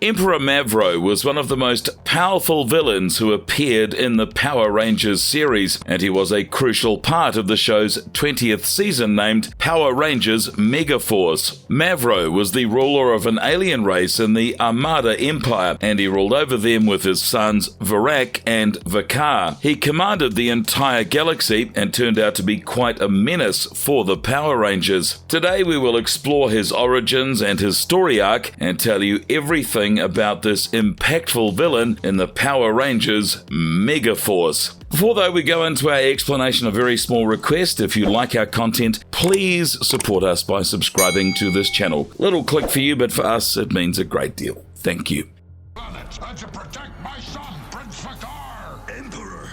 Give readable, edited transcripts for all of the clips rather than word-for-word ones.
Emperor Mavro was one of the most powerful villains who appeared in the Power Rangers series, and he was a crucial part of the show's 20th season named Power Rangers Megaforce. Mavro was the ruler of an alien race in the Armada Empire, and he ruled over them with his sons Varak and Vakar. He commanded the entire galaxy and turned out to be quite a menace for the Power Rangers. Today we will explore his origins and his story arc and tell you everything about this impactful villain in the Power Rangers Megaforce. Before though we go into our explanation, a very small request: if you like our content, please support us by subscribing to this channel. Little click for you, but for us it means a great deal. Thank you. And to protect my son, Prince Vakar. Emperor,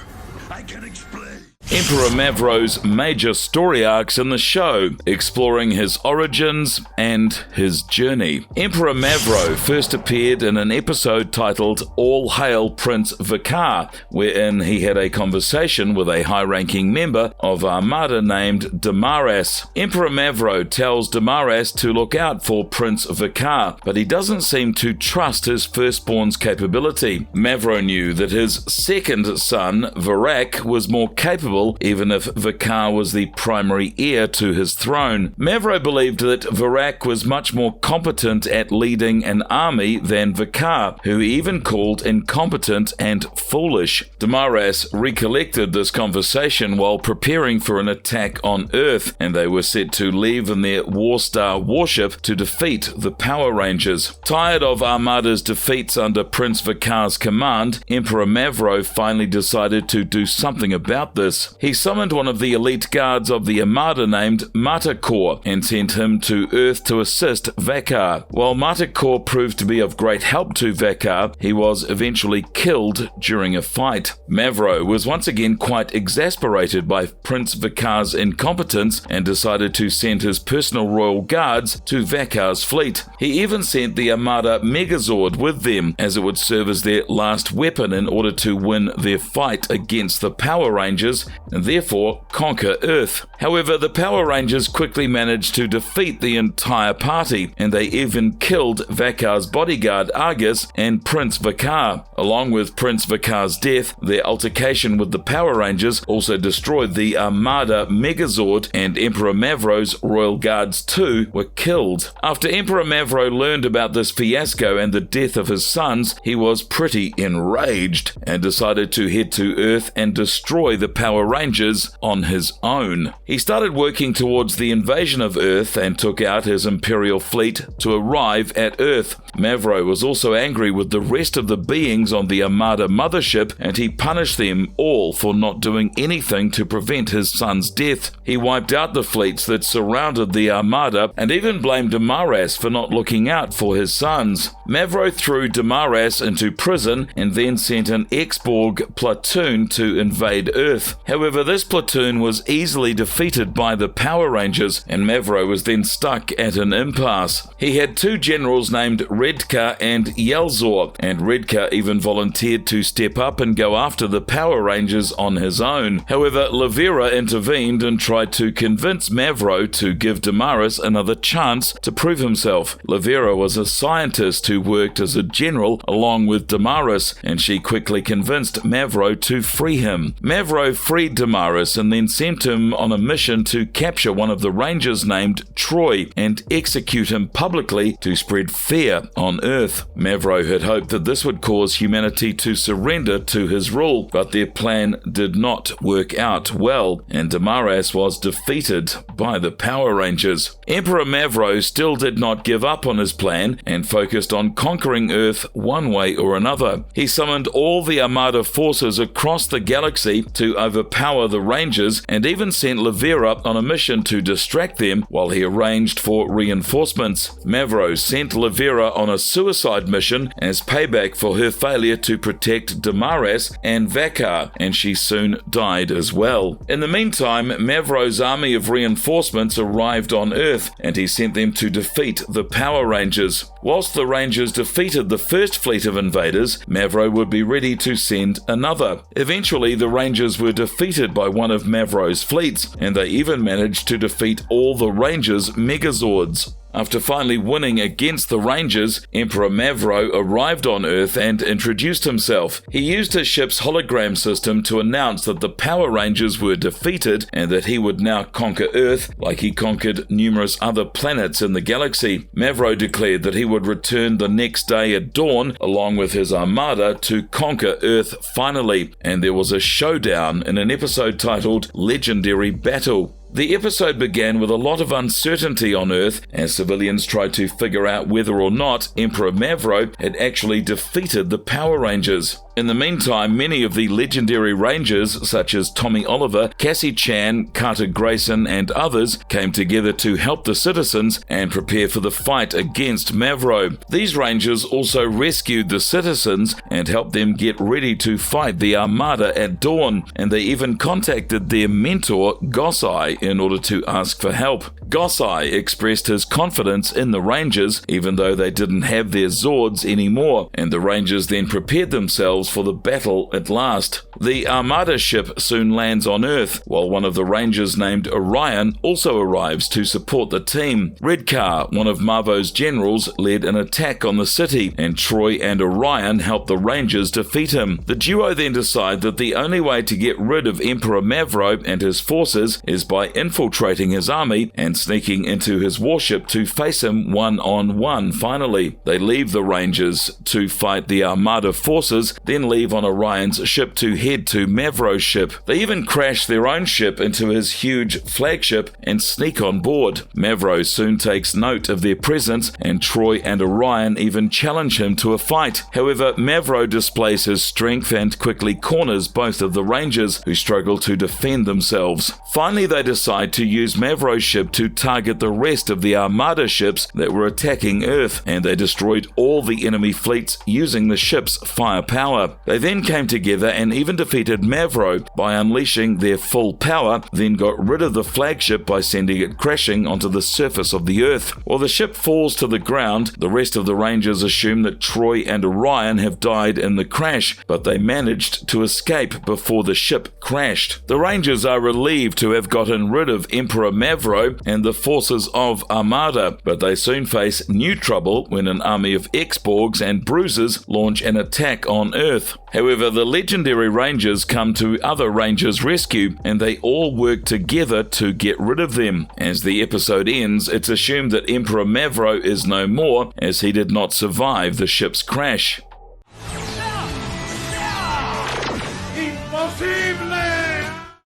I can explain. Emperor Mavro's major story arcs in the show, exploring his origins and his journey. Emperor Mavro first appeared in an episode titled All Hail Prince Vakar, wherein he had a conversation with a high-ranking member of Armada named Damaras. Emperor Mavro tells Damaras to look out for Prince Vakar, but he doesn't seem to trust his firstborn's capability. Mavro knew that his second son, Varak, was more capable, even if Vakar was the primary heir to his throne. Mavro believed that Varak was much more competent at leading an army than Vakar, who he even called incompetent and foolish. Damaras recollected this conversation while preparing for an attack on Earth, and they were set to leave in their Warstar warship to defeat the Power Rangers. Tired of Armada's defeats under Prince Vakar's command, Emperor Mavro finally decided to do something about this. He summoned one of the elite guards of the Armada named Matakor and sent him to Earth to assist Vakar. While Matakor proved to be of great help to Vakar, he was eventually killed during a fight. Mavro was once again quite exasperated by Prince Vakar's incompetence and decided to send his personal royal guards to Vakar's fleet. He even sent the Armada Megazord with them, as it would serve as their last weapon in order to win their fight against the Power Rangers and therefore conquer Earth. However, the Power Rangers quickly managed to defeat the entire party, and they even killed Vakar's bodyguard Argus and Prince Vakar. Along with Prince Vakar's death, their altercation with the Power Rangers also destroyed the Armada Megazord, and Emperor Mavro's royal guards too were killed. After Emperor Mavro learned about this fiasco and the death of his sons, he was pretty enraged and decided to head to Earth and destroy the Power Rangers on his own. He started working towards the invasion of Earth and took out his Imperial fleet to arrive at Earth. Mavro was also angry with the rest of the beings on the Armada mothership, and he punished them all for not doing anything to prevent his son's death. He wiped out the fleets that surrounded the Armada and even blamed Damaras for not looking out for his sons. Mavro threw Damaras into prison and then sent an X-Borg platoon to invade Earth. However, this platoon was easily defeated by the Power Rangers, and Mavro was then stuck at an impasse. He had two generals named Redka and Yelzor, and Redka even volunteered to step up and go after the Power Rangers on his own. However, Lavera intervened and tried to convince Mavro to give Damaras another chance to prove himself. Lavera was a scientist who worked as a general along with Damaras, and she quickly convinced Mavro to free him. Mavro freed Damaras and then sent him on a mission to capture one of the Rangers named Troy and execute him publicly to spread fear on Earth. Mavro had hoped that this would cause humanity to surrender to his rule, but their plan did not work out well, and Damaras was defeated by the Power Rangers. Emperor Mavro still did not give up on his plan and focused on conquering Earth one way or another. He summoned all the Armada forces across the galaxy to overpower the Rangers, and even sent Lavera on a mission to distract them while he arranged for reinforcements. Mavro sent Lavera on a suicide mission as payback for her failure to protect Damaras and Vakar, and she soon died as well. In the meantime, Mavro's army of reinforcements arrived on Earth, and he sent them to defeat the Power Rangers. Whilst the Rangers defeated the first fleet of invaders, Mavro would be ready to send another. Eventually, the Rangers were defeated by one of Mavro's fleets, and they even managed to defeat all the Rangers' Megazords. After finally winning against the Rangers, Emperor Mavro arrived on Earth and introduced himself. He used his ship's hologram system to announce that the Power Rangers were defeated and that he would now conquer Earth like he conquered numerous other planets in the galaxy. Mavro declared that he would return the next day at dawn along with his armada to conquer Earth finally, and there was a showdown in an episode titled Legendary Battle. The episode began with a lot of uncertainty on Earth as civilians tried to figure out whether or not Emperor Mavro had actually defeated the Power Rangers. In the meantime, many of the legendary Rangers, such as Tommy Oliver, Cassie Chan, Carter Grayson, and others, came together to help the citizens and prepare for the fight against Mavro. These Rangers also rescued the citizens and helped them get ready to fight the Armada at dawn, and they even contacted their mentor, Gosai, in order to ask for help. Gosai expressed his confidence in the Rangers, even though they didn't have their Zords anymore, and the Rangers then prepared themselves for the battle at last. The Armada ship soon lands on Earth, while one of the Rangers named Orion also arrives to support the team. Redcar, one of Mavo's generals, led an attack on the city, and Troy and Orion helped the Rangers defeat him. The duo then decide that the only way to get rid of Emperor Mavro and his forces is by infiltrating his army and sneaking into his warship to face him one-on-one. Finally, they leave the Rangers to fight the Armada forces, then leave on Orion's ship to head to Mavro's ship. They even crash their own ship into his huge flagship and sneak on board. Mavro soon takes note of their presence, and Troy and Orion even challenge him to a fight. However, Mavro displays his strength and quickly corners both of the Rangers, who struggle to defend themselves. Finally, they decide to use Mavro's ship to target the rest of the Armada ships that were attacking Earth, and they destroyed all the enemy fleets using the ship's firepower. They then came together and even defeated Mavro by unleashing their full power, then got rid of the flagship by sending it crashing onto the surface of the Earth. While the ship falls to the ground, the rest of the Rangers assume that Troy and Orion have died in the crash, but they managed to escape before the ship crashed. The Rangers are relieved to have gotten rid of Emperor Mavro and the forces of Armada, but they soon face new trouble when an army of X-Borgs and Bruisers launch an attack on Earth. However, the legendary Rangers come to other Rangers' rescue, and they all work together to get rid of them. As the episode ends, it's assumed that Emperor Mavro is no more, as he did not survive the ship's crash.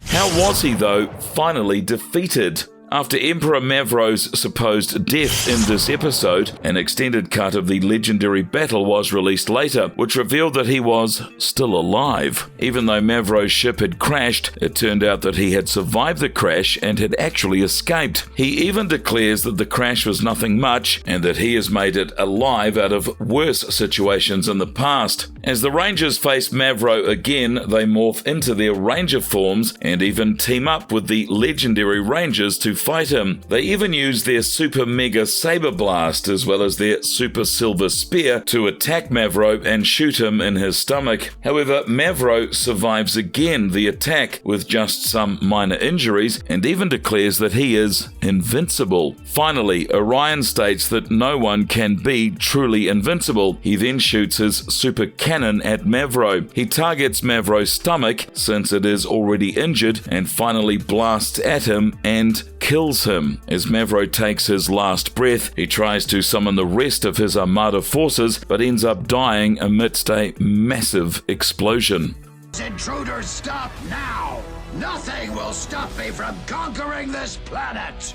How was he, though, finally defeated? After Emperor Mavro's supposed death in this episode, an extended cut of the legendary battle was released later, which revealed that he was still alive. Even though Mavro's ship had crashed, it turned out that he had survived the crash and had actually escaped. He even declares that the crash was nothing much and that he has made it alive out of worse situations in the past. As the Rangers face Mavro again, they morph into their Ranger forms and even team up with the legendary Rangers to fight him. They even use their Super Mega Saber Blast as well as their Super Silver Spear to attack Mavro and shoot him in his stomach. However, Mavro survives again the attack with just some minor injuries and even declares that he is invincible. Finally, Orion states that no one can be truly invincible. He then shoots his super cannon at Mavro. He targets Mavro's stomach since it is already injured and finally blasts at him and kills him. As Mavro takes his last breath, he tries to summon the rest of his Armada forces, but ends up dying amidst a massive explosion. Intruders, stop now! Nothing will stop me from conquering this planet!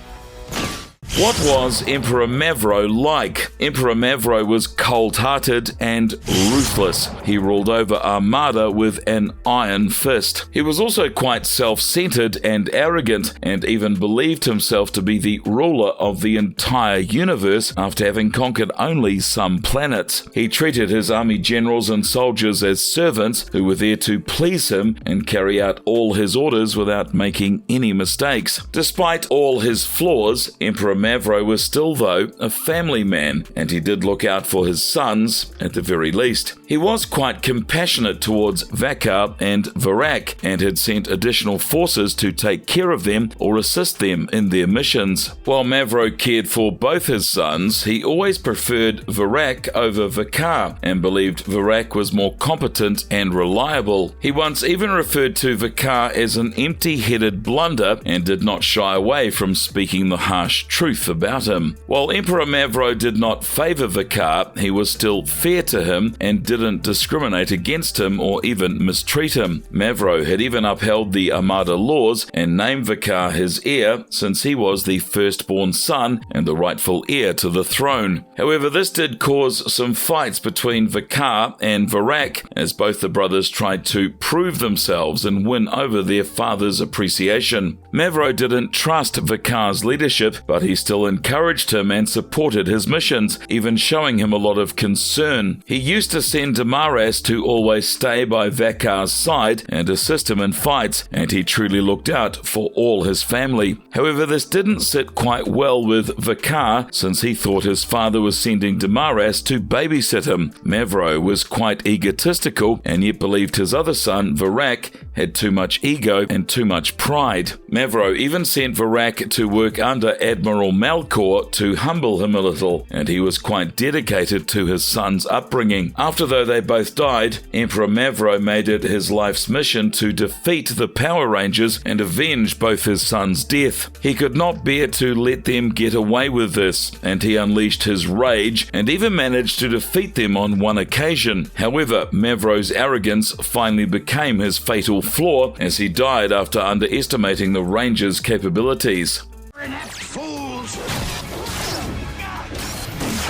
What was Emperor Mavro like? Emperor Mavro was cold-hearted and ruthless. He ruled over Armada with an iron fist. He was also quite self-centered and arrogant, and even believed himself to be the ruler of the entire universe after having conquered only some planets. He treated his army generals and soldiers as servants who were there to please him and carry out all his orders without making any mistakes. Despite all his flaws, Emperor Mavro was still, though, a family man, and he did look out for his sons, at the very least. He was quite compassionate towards Vakar and Varak, and had sent additional forces to take care of them or assist them in their missions. While Mavro cared for both his sons, he always preferred Varak over Vakar, and believed Varak was more competent and reliable. He once even referred to Vakar as an empty-headed blunder, and did not shy away from speaking the harsh truth about him. While Emperor Mavro did not favor Vakar, he was still fair to him and didn't discriminate against him or even mistreat him. Mavro had even upheld the Armada laws and named Vakar his heir, since he was the firstborn son and the rightful heir to the throne. However, this did cause some fights between Vakar and Varak, as both the brothers tried to prove themselves and win over their father's appreciation. Mavro didn't trust Vakar's leadership, but he still encouraged him and supported his missions, even showing him a lot of concern. He used to send Damaras to always stay by Vakar's side and assist him in fights, and he truly looked out for all his family. However, this didn't sit quite well with Vakar, since he thought his father was sending Damaras to babysit him. Mavro was quite egotistical, and yet believed his other son, Varak, had too much ego and too much pride. Mavro even sent Varak to work under Admiral Malkor to humble him a little, and he was quite dedicated to his son's upbringing. After though they both died, Emperor Mavro made it his life's mission to defeat the Power Rangers and avenge both his sons' death. He could not bear to let them get away with this, and he unleashed his rage and even managed to defeat them on one occasion. However, Mavro's arrogance finally became his fatal flaw, as he died after underestimating the Rangers' capabilities. Inept fools!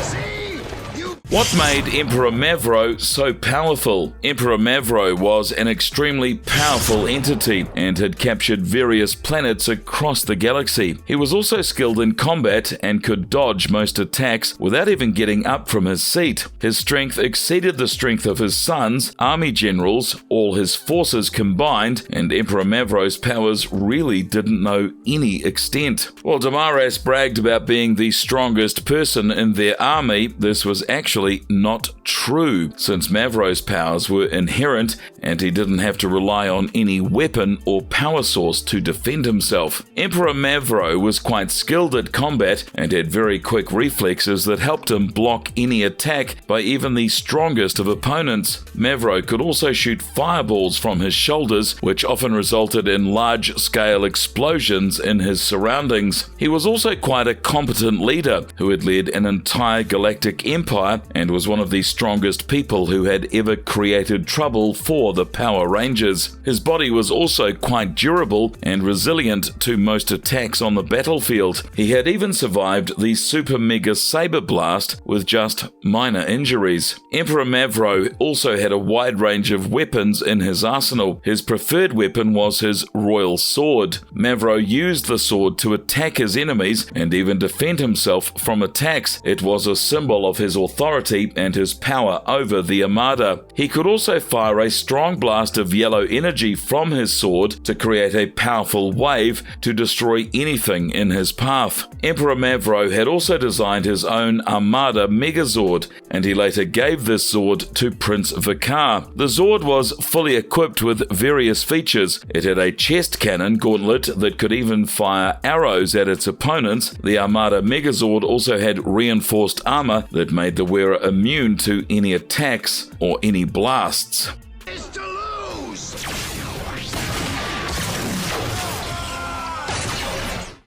See? You... What made Emperor Mavro so powerful? Emperor Mavro was an extremely powerful entity and had captured various planets across the galaxy. He was also skilled in combat and could dodge most attacks without even getting up from his seat. His strength exceeded the strength of his sons, army generals, all his forces combined, and Emperor Mavro's powers really didn't know any extent. While Damaras bragged about being the strongest person in their army, this was actually not true, since Mavro's powers were inherent and he didn't have to rely on any weapon or power source to defend himself. Emperor Mavro was quite skilled at combat and had very quick reflexes that helped him block any attack by even the strongest of opponents. Mavro could also shoot fireballs from his shoulders, which often resulted in large-scale explosions in his surroundings. He was also quite a competent leader who had led an entire galactic empire and was one of the strongest people who had ever created trouble for the Power Rangers. His body was also quite durable and resilient to most attacks on the battlefield. He had even survived the Super Mega Saber Blast with just minor injuries. Emperor Mavro also had a wide range of weapons in his arsenal. His preferred weapon was his Royal Sword. Mavro used the sword to attack his enemies and even defend himself from attacks. It was a symbol of his authority and his power over the Armada. He could also fire a strong blast of yellow energy from his sword to create a powerful wave to destroy anything in his path. Emperor Mavro had also designed his own Armada Megazord, and he later gave this sword to Prince Vakar. The Zord was fully equipped with various features. It had a chest cannon gauntlet that could even fire arrows at its opponents. The Armada Megazord also had reinforced armor that made the wearer immune to any attacks or any blasts. Is to lose!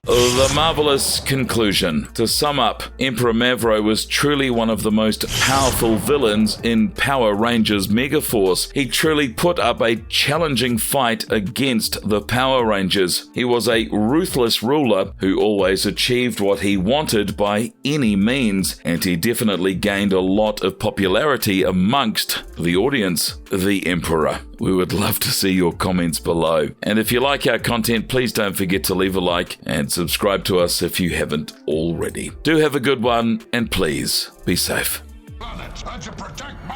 The marvelous conclusion. To sum up, Emperor Mavro was truly one of the most powerful villains in Power Rangers Megaforce. He truly put up a challenging fight against the Power Rangers. He was a ruthless ruler who always achieved what he wanted by any means, and he definitely gained a lot of popularity amongst the audience. The Emperor. We would love to see your comments below. And if you like our content, please don't forget to leave a like and subscribe to us if you haven't already. Do have a good one, and please be safe. Planet, to protect